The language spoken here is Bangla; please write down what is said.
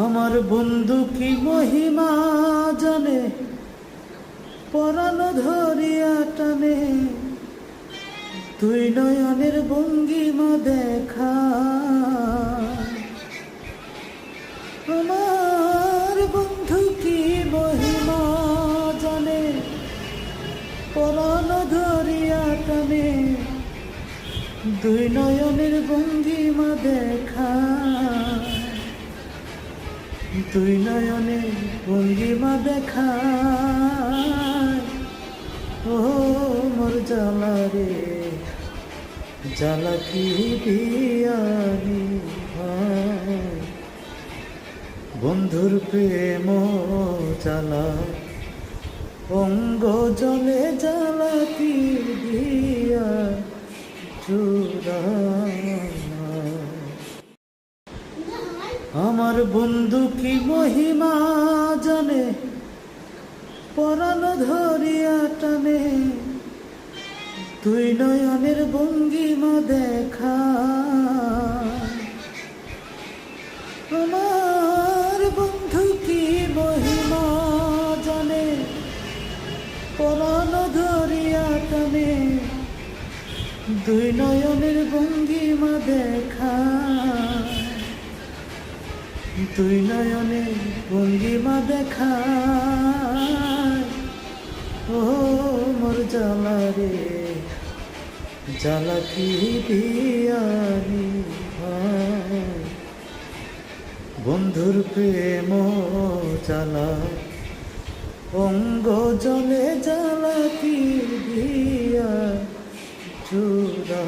আমার বন্ধু কি মহিমা জানে, পরাণ ধরিয়া টানে, তুই নয়নের ভঙ্গিমা দেখা। আমার বন্ধু কি মহিমা জানে, পরাণ ধরিয়া টানে, দুই নয়নের ভঙ্গিমা দেখা। দুই নয়নের ভঙ্গিমা দেখা। ও মোর জ্বালা রে, জ্বালা কি দিয়ানি বন্ধুর প্রেম জ্বালা, অঙ্গ জলে জ্বালা কি দিয়া চূড়া। আমার বন্ধু কি মহিমা জানে, পরাণ ধরিয়া টানে, তুই নয়নের ভঙ্গিমা দেখা। আমার বন্ধু কি মহিমা জানে, পরাণ ধরিয়া টানে, দুই নয়নের ভঙ্গিমা দেখা। দুই নয়নে ভঙ্গিমা দেখা। ও মোর জ্বালা রে, জ্বালা কি দিয়ানি বন্ধুর প্রেম জ্বালা, অঙ্গ জলে জ্বালা কি দিয়া চূড়া।